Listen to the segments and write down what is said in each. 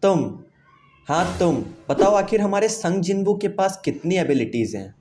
तुम हाँ तुम बताओ आखिर हमारे संग जिन्बू के पास कितनी एबिलिटीज हैं।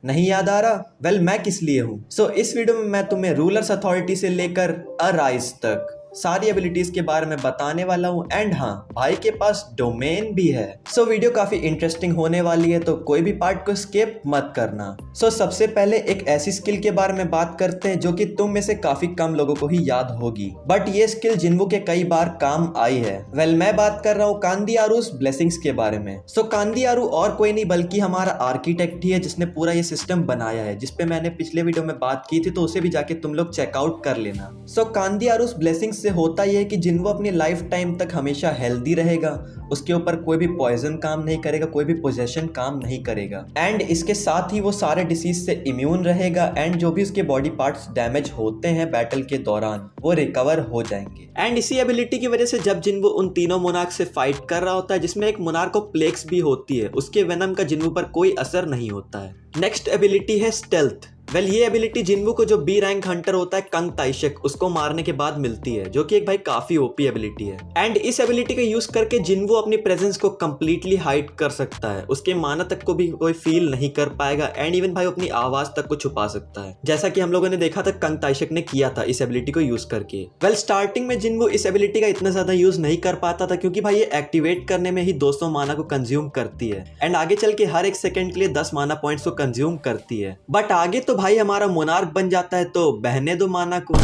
नहीं याद आ रहा? वेल मैं किस लिए हूँ। इस वीडियो में मैं तुम्हें रूलर्स अथॉरिटी से लेकर अराइज तक सारी एबिलिटीज के बारे में बताने वाला हूँ। एंड हाँ, भाई के पास डोमेन भी है। वीडियो काफी इंटरेस्टिंग होने वाली है, तो कोई भी पार्ट को स्किप मत करना। सबसे पहले एक ऐसी स्किल के बारे में बात करते हैं जो कि तुम में से काफी कम लोगों को ही याद होगी, बट ये स्किल जिन्बू के कई बार काम आई है। वेल मैं बात कर रहा हूँ कांदियारूस ब्लेसिंग्स के बारे में। कांदियारू और कोई नहीं बल्कि हमारा आर्किटेक्ट ही है, जिसने पूरा ये सिस्टम बनाया है, जिसपे मैंने पिछले वीडियो में बात की थी, तो उसे भी जाके तुम लोग चेकआउट कर लेना। कांदियारूस ब्लेसिंग्स से होता यह है कि जिन्बू अपनी लाइफ टाइम तक हमेशा हेल्दी रहेगा, उसके ऊपर कोई भी पॉइजन काम नहीं करेगा, कोई भी पोजेशन काम नहीं करेगा, एंड इसके साथ ही वो सारे डिसीज से इम्यून रहेगा, एंड जो भी उसके बॉडी पार्ट्स डैमेज होते हैं बैटल के दौरान वो रिकवर हो जाएंगे। एंड इसी एबिलिटी की वजह से जब जिन्बू उन तीनों मोनार्क से फाइट कर रहा होता है, जिसमें एक मोनार्क को प्लेक्स भी होती है, उसके वेनम का जिन्बू पर कोई असर नहीं होता है। नेक्स्ट एबिलिटी है स्टेल्थ। वेल ये एबिलिटी जिन्बू को जो बी रैंक हंटर होता है कंग ताइशेक, उसको मारने के बाद मिलती है, जो कि एक भाई काफी ओपी एबिलिटी है। एंड इस एबिलिटी का यूज करके जिन्बू अपनी प्रेजेंस को कंप्लीटली हाइड कर सकता है, उसके माना तक को भी कोई फील नहीं कर पाएगा, एंड इवन भाई अपनी आवाज तक को छुपा सकता है, जैसा कि हम लोगों ने देखा था कंग ताइशेक ने किया था इस एबिलिटी को यूज करके। वेल स्टार्टिंग में जिन्बू इस एबिलिटी का इतना ज्यादा यूज नहीं कर पाता था, क्योंकि भाई ये एक्टिवेट करने में ही 200 माना को कंज्यूम करती है, एंड आगे चल के हर एक सेकंड के लिए 10 माना पॉइंट्स को कंज्यूम करती है। बट आगे तो भाई हमारा मोनार्क बन जाता है, तो बहने दो माना को।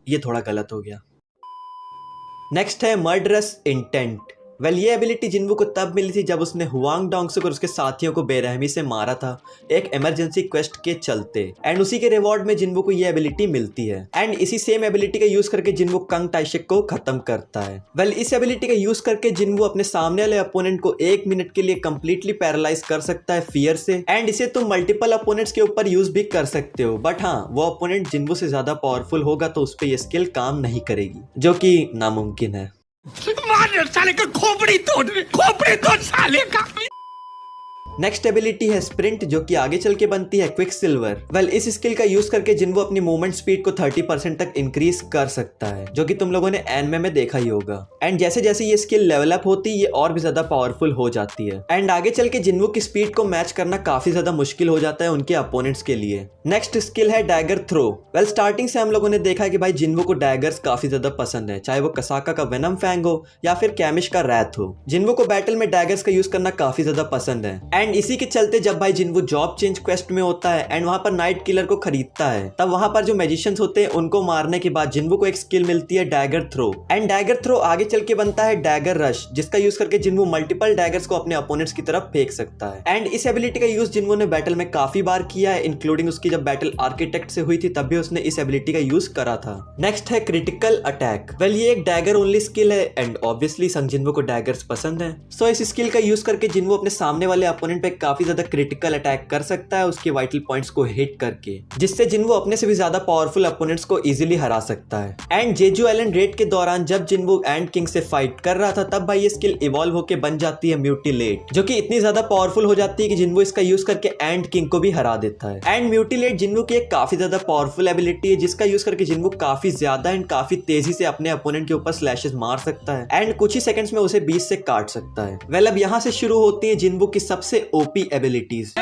ये थोड़ा गलत हो गया। नेक्स्ट है मर्डरस इंटेंट। वेल ये एबिलिटी जिन्बू को तब मिली थी जब उसने हुआंग डोंगसुक और उसके साथियों को बेरहमी से मारा था एक इमरजेंसी क्वेस्ट के चलते, एंड उसी के रिवॉर्ड में जिन्बू को ये एबिलिटी मिलती है। एंड इसी सेम एबिलिटी का यूज करके जिन्बू कंग ताइशेक को खत्म करता है। वेल इस एबिलिटी का यूज करके जिन्बू अपने सामने वाले अपोनेंट को 1 मिनट के लिए कंप्लीटली पैरालाइज कर सकता है फियर से, एंड इसे तुम मल्टीपल अपोनेंट्स के ऊपर यूज भी कर सकते हो। बट हाँ, वो अपोनेंट जिन्बू से ज्यादा पावरफुल होगा तो उस पर यह स्किल काम नहीं करेगी, जो कि नामुमकिन है। साले का खोपड़ी तोड़ साले का। नेक्स्ट एबिलिटी है स्प्रिंट, जो कि आगे चल के बनती है क्विक सिल्वर। वेल इस स्किल का यूज करके जिन्बू अपनी मूवमेंट स्पीड को 30% तक इंक्रीज कर सकता है, जो कि तुम लोगों ने एनिमे में देखा ही होगा। एंड जैसे जैसे ये स्किल लेवल अप होती है, ये और भी ज्यादा पावरफुल हो जाती है, एंड आगे चल के जिन्बू की स्पीड को मैच करना काफी ज्यादा मुश्किल हो जाता है उनके अपोनेंट्स के लिए। नेक्स्ट स्किल है डैगर थ्रो। वेल स्टार्टिंग से हम लोगों ने देखा कि भाई जिन्बू को डैगर्स काफी ज्यादा पसंद है, चाहे वो कसाका का वेनम फैंग हो या फिर कैमिश का रैथ हो। जिन्बू को बैटल में डैगर्स का यूज करना काफी ज्यादा पसंद है, एंड इसी के चलते जब भाई जिन्बू जॉब चेंज क्वेस्ट में होता है एंड वहां पर नाइट किलर को खरीदता है, तब वहां पर जो मैजिशियंस होते हैं उनको मारने के बाद जिन्बू को एक स्किल मिलती है dagger throw. And dagger throw आगे चल के बनता है डैगर रश, जिसका यूज करके जिन्बू मल्टीपल डैगर्स को अपने अपोनेंट्स की तरफ फेंक सकता है। एंड इस एबिलिटी का यूज जिन्बू ने बैटल में काफी बार किया है, इंक्लूडिंग उसकी जब बैटल आर्किटेक्ट से हुई थी तब भी उसने इस एबिलिटी का यूज करा था। नेक्स्ट है क्रिटिकल अटैक। वेल ये एक डैगर ओनली स्किल है, एंड ऑब्वियसली संग जिन्बू को डैगर्स पसंद है, सो इस स्किल का यूज करके जिन्बू अपने सामने वाले अपोनेंट पे काफी ज्यादा क्रिटिकल अटैक कर सकता है उसके वाइटल पॉइंट्स को हिट करके, जिससे जिन्बू अपने से भी ज्यादा पावरफुल अपोनेंट्स को इजीली हरा सकता है। एंड जेजू आइलैंड रेड के दौरान जब जिन्बू एंड किंग से फाइट कर रहा था, तब भाई ये स्किल इवॉल्व होके बन जाती है म्यूटिलेट, जो कि इतनी ज्यादा पावरफुल हो जाती है कि जिन्बू इसका यूज करके एंड किंग को भी हरा देता है। एंड म्यूटिलेट जिन्बू की एक काफी ज्यादा पावरफुल एबिलिटी है, जिसका यूज करके जिन्बू काफी ज्यादा एंड काफी तेजी से अपने अपोनेंट के ऊपर स्लैशेस मार सकता है, एंड कुछ ही सेकंड्स में उसे 20 से काट सकता है। वेल अब यहाँ से शुरू होती है जिन्बू की सबसे ओपी एबिलिटीज।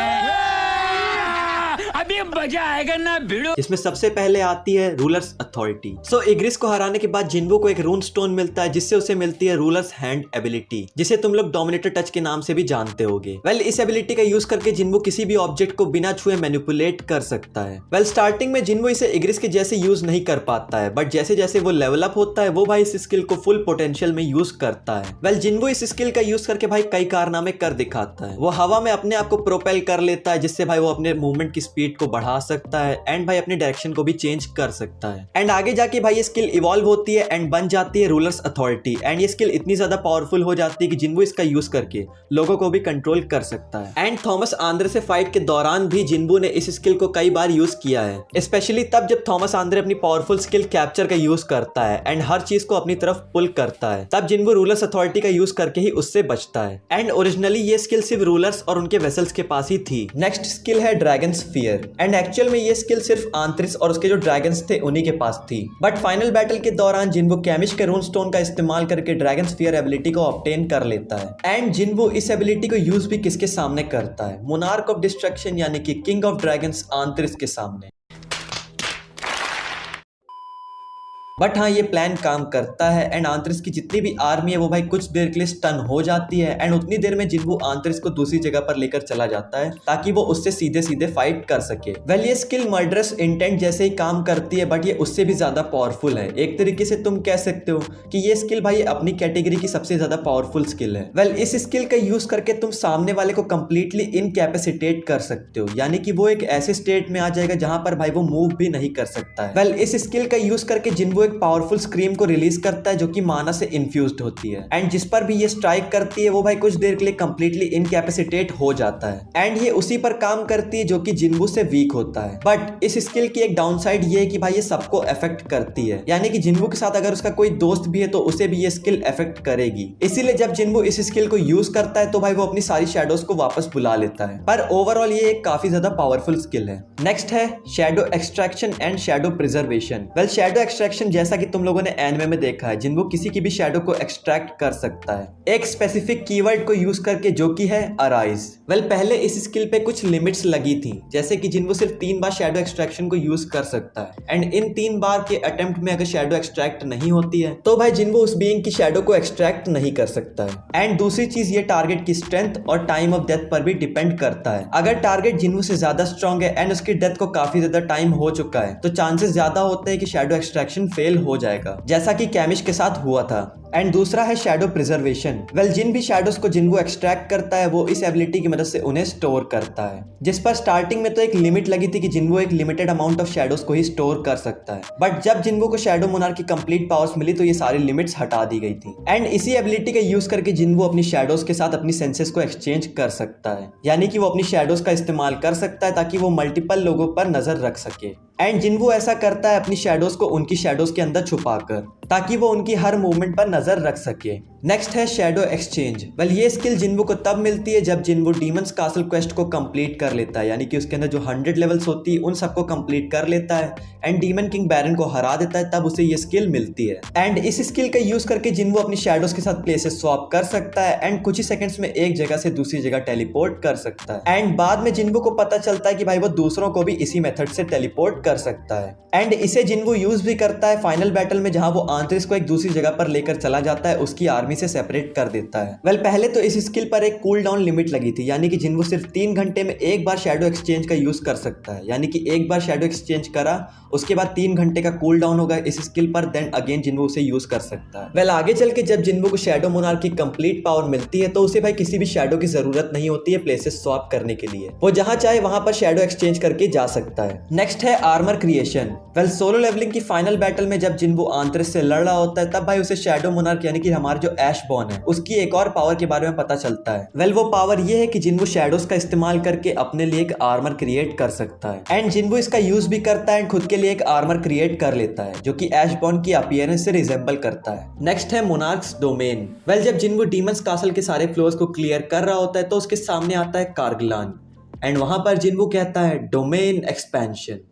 अभी मजा आएगा ना भिड़ो। इसमें सबसे पहले आती है रूलर्स अथॉरिटी। इग्रिस को हराने के बाद जिन्बू को एक रून स्टोन मिलता है, जिससे उसे मिलती है रूलर्स हैंड एबिलिटी, जिसे तुम लोग डोमिनेटर टच के नाम से भी जानते होगे। वेल इस एबिलिटी का यूज करके जिन्बू किसी भी ऑब्जेक्ट को बिना छुए मैनिपुलेट कर सकता है। वेल स्टार्टिंग में जिन्बू इसे इग्रिस के जैसे यूज नहीं कर पाता है, बट जैसे जैसे वो लेवल अप होता है वो भाई इस स्किल को फुल पोटेंशियल में यूज करता है। वेल जिन्बू इस स्किल का यूज करके भाई कई कारनामे कर दिखाता है। वो हवा में अपने आप को प्रोपेल कर लेता है, जिससे भाई वो अपने मूवमेंट की स्पीड को बढ़ा सकता है, एंड भाई अपनी डायरेक्शन को भी चेंज कर सकता है। एंड आगे जाके भाई ये स्किल इवॉल्व होती है एंड बन जाती है रूलर्स अथॉरिटी, एंड ये स्किल इतनी ज्यादा पावरफुल हो जाती है कि जिन्बू इसका यूज करके लोगों को भी कंट्रोल कर सकता है। एंड थॉमस आंद्रे से फाइट के दौरान भी जिन्बू ने इस स्किल को कई बार यूज किया है, स्पेशली तब जब थॉमस आंद्रे अपनी पावरफुल स्किल कैप्चर का यूज करता है एंड हर चीज को अपनी तरफ पुल करता है, तब जिन्बू रूलर्स अथॉरिटी का यूज करके ही उससे बचता है। एंड ओरिजिनली ये स्किल सिर्फ रूलर्स और उनके वेसल्स के पास ही थी। नेक्स्ट स्किल है ड्रैगन स्फीयर। एंड एक्चुअल में ये स्किल सिर्फ आंतरिस और उसके जो ड्रैगन्स थे उन्हीं के पास थी। बट फाइनल बैटल के दौरान जिन्वो कैमिश के रून स्टोन का इस्तेमाल करके ड्रैगन स्फीयर एबिलिटी को ऑब्टेन कर लेता है। एंड जिन्वो इस एबिलिटी को यूज भी किसके सामने करता है? मोनार्क ऑफ डिस्ट्रक्शन यानी कि किंग ऑफ ड्रैगन्स आंतरिस के सामने। बट हाँ, ये प्लान काम करता है एंड आंतरिस की जितनी भी आर्मी है वो भाई कुछ देर के लिए स्टन हो जाती है एंड उतनी देर में जिन्वो आंतरिस को दूसरी जगह पर लेकर चला जाता है ताकि वो उससे सीधे सीधे फाइट कर सके। वेल ये स्किल मर्डरस इंटेंट जैसे ही काम करती है बट ये उससे भी ज्यादा पावरफुल है। एक तरीके से तुम कह सकते हो कि ये स्किल भाई अपनी कैटेगरी की सबसे ज्यादा पावरफुल स्किल है। वेल इस स्किल का यूज करके तुम सामने वाले को कंप्लीटली इनकैपेसिटेट कर सकते हो, यानी कि वो एक ऐसे स्टेट में आ जाएगा जहां पर भाई वो मूव भी नहीं कर सकता है। वेल इस स्किल का यूज करके जिन्वो पावरफुल स्क्रीम को रिलीज करता है जो कि माना से इन्फ्यूज्ड होती है एंड जिस पर भी ये स्ट्राइक करती है वो भाई कुछ देर के लिए कंप्लीटली इनकैपेसिटेट हो जाता है एंड ये उसी पर काम करती है जो कि जिन्वो से वीक होता है। बट इस स्किल की एक डाउनसाइड ये है कि भाई ये सबको अफेक्ट करती है, यानी कि जिन्वो के साथ अगर उसका कोई दोस्त भी है तो उसे भी ये स्किल अफेक्ट करेगी। इसीलिए जब जिन्वो इस स्किल को यूज करता है तो भाई वो अपनी सारी शैडोज को वापस बुला लेता है। पर ओवरऑल ये एक काफी ज्यादा पावरफुल स्किल है। नेक्स्ट है shadow extraction and shadow preservation. Well shadow extraction जैसा कि तुम लोगों ने एनिमे में देखा है, जिन्वो किसी की भी शैडो को एक्सट्रैक्ट कर सकता है एक स्पेसिफिक कीवर्ड को यूज करके जो कि है अराइज। वेल पहले इस स्किल पे कुछ लिमिट्स लगी थी, जैसे कि जिन्वो सिर्फ 3 बार शैडो एक्सट्रैक्शन को यूज कर सकता है एंड इन 3 बार के अटेम्प्ट में अगर शैडो एक्सट्रैक्ट नहीं होती है तो भाई जिन्वो उस बीइंग की शैडो को एक्सट्रैक्ट नहीं कर सकता है। एंड दूसरी चीज ये टारगेट की स्ट्रेंथ और टाइम ऑफ डेथ पर भी डिपेंड करता है। अगर टारगेट जिन्वो से ज्यादा स्ट्रॉन्ग है एंड उसकी डेथ को काफी ज्यादा टाइम हो चुका है तो चांसेस ज्यादा होते हैं कि शैडो एक्सट्रैक्शन फेल हो जाएगा, जैसा कि कैमिश के साथ हुआ था। एंड दूसरा है शैडो प्रिजर्वेशन। वेल जिन भी शैडोज को जिन्वो एक्सट्रैक्ट करता है वो इस एबिलिटी की मदद से उन्हें स्टोर करता है, जिस पर स्टार्टिंग में तो एक लिमिट लगी थी कि जिन्वो एक लिमिटेड अमाउंट ऑफ शैडोज को ही स्टोर कर सकता है। बट जब जिन्वो को शैडो मोनार्क की कंप्लीट पावर्स मिली तो ये सारी लिमिट्स हटा दी गई थी एंड इसी एबिलिटी का यूज करके जिन्वो अपनी शैडोज के साथ अपनी सेंसेस को एक्सचेंज कर सकता है, यानी कि वो अपनी शैडोज का इस्तेमाल कर सकता है ताकि वो मल्टीपल लोगों पर नजर रख सके। एंड जिन्वो ऐसा करता है अपनी शैडोज को उनकी शैडोज के अंदर छुपाकर, ताकि वो उनकी हर मूवमेंट पर नजर रख सके। नेक्स्ट है शैडो एक्सचेंज। वेल ये स्किल जिन्वो को तब मिलती है जब जिन्वो डीमंस कासल क्वेस्ट को कंप्लीट कर लेता है, यानी कि उसके अंदर जो 100 लेवल्स होती है उन सबको कंप्लीट कर लेता है एंड डीमन किंग बैरन को हरा देता है, तब उसे ये स्किल मिलती है। एंड इस स्किल का यूज करके जिन्वो अपनी शैडोज के साथ प्लेसेस स्वैप कर सकता है एंड कुछ ही सेकंड्स में एक जगह से दूसरी जगह टेलीपोर्ट कर सकता है। एंड बाद में जिन्वो को पता चलता है कि भाई वो दूसरों को भी इसी मेथड से टेलीपोर्ट कर सकता है एंड इसे जिन्वो यूज भी करता है फाइनल बैटल में, जहां वो आंतरिस को एक दूसरी जगह पर लेकर चला जाता है, उसकी आर्मी से सेपरेट कर देता है। वेल पहले तो इस स्किल पर एक कूल डाउन लिमिट लगी थी, यानी कि जिन्वो सिर्फ 3 घंटे में एक बार शैडो एक्सचेंज का यूज कर सकता है, यानी कि एक बार शैडो एक्सचेंज करा उसके बाद 3 घंटे का कूल डाउन होगा इस स्किल पर, देन अगेन जिन्वो उसे यूज कर सकता है। वेल आगे चल के जब जिन्वो को शैडो मोनार्क की कंप्लीट पावर मिलती है तो उसे भाई किसी भी शैडो की जरूरत नहीं होती है प्लेसेस स्वैप करने के लिए, वो जहां चाहे वहां पर शैडो एक्सचेंज करके जा सकता है। नेक्स्ट है armour creation. Well Solo Leveling की फाइनल बैटल में जब जिन्वो आंतरिस से लड़ रहा होता है तब भाई उसे शैडो मोनार्क यानी कि हमारा जो ऐश बॉर्न है उसकी एक और पावर के बारे में पता चलता है। वेल वो पावर ये है कि जिन्वो शैडोज का इस्तेमाल करके अपने लिए एक आर्मर क्रिएट कर सकता है एंड जिन्वो इसका यूज भी करता है एंड खुद के लिए एक आर्मर क्रिएट कर लेता है जो कि ऐश बॉर्न की अपीयरेंस से रिजेंबल करता है। नेक्स्ट है मोनार्क्स डोमेन। वेल जब जिन्वो डीमंस कासल के सारे फ्लोर्स को क्लियर कर रहा होता है तो उसके सामने आता है कार्गलान एंड वहां पर जिन्वो कहता है डोमेन एक्सपेंशन।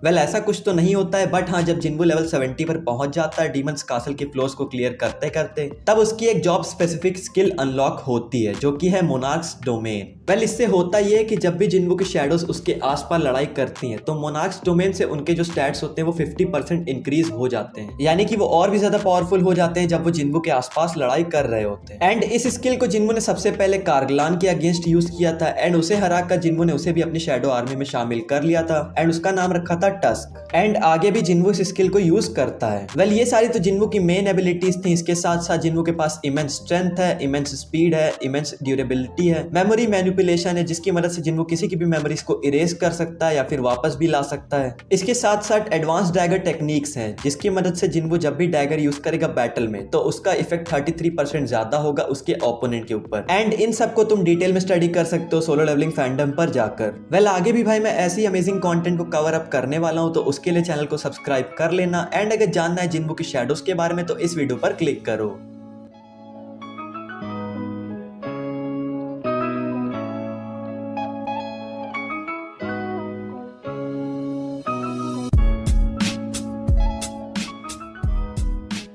वेल ऐसा कुछ तो नहीं होता है, बट हाँ जब जिन्वो लेवल 70 पर पहुंच जाता है डीमंस कासल के फ्लोर्स को क्लियर करते करते, तब उसकी एक जॉब स्पेसिफिक स्किल अनलॉक होती है जो कि है मोनार्क्स डोमेन। वेल इससे होता यह है कि जब भी जिन्वो की शैडोज उसके आसपास लड़ाई करती हैं तो मोनार्क्स डोमेन से उनके जो स्टैट्स होते हैं वो 50% इंक्रीज हो जाते हैं, यानी कि वो और भी ज्यादा पावरफुल हो जाते हैं जब वो जिन्वो के आसपास लड़ाई कर रहे होते हैं। एंड इस स्किल को जिन्वो ने सबसे पहले कार्गलान के अगेंस्ट यूज किया था एंड उसे हराकर जिन्वो ने उसे भी अपनी शैडो आर्मी में शामिल कर लिया था एंड उसका नाम रखा था टस्क। एंड आगे भी जिन्वो इस स्किल को यूज करता है। वेल ये सारी तो जिन्वो की मेन एबिलिटीज थी, इसके साथ साथ जिन्वो के पास इमेंस स्ट्रेंथ है, इमेंस स्पीड है, इमेंस ड्यूरेबिलिटी है, मेमोरी मैनिपुलेशन है जिसकी मदद से जिन्वो किसी की भी मेमोरीज को इरेज कर सकता है या फिर वापस भी ला सकता है। इसके साथ साथ एडवांस डैगर टेक्निक्स हैं जिसकी मदद से जिन्वो जब भी डैगर यूज करेगा बैटल में तो उसका इफेक्ट 33% ज्यादा होगा उसके ओपोनेंट के ऊपर। एंड इन सबको तुम डिटेल में स्टडी कर सकते हो सोलो लेवलिंग फैंडम पर जाकर। वेल आगे भी भाई मैं ऐसी अमेजिंग कंटेंट को कवर अप करने वाला हूं तो उसके लिए चैनल को सब्सक्राइब कर लेना एंड अगर जानना है जिन्वो की शैडोज के बारे में तो इस वीडियो पर क्लिक करो।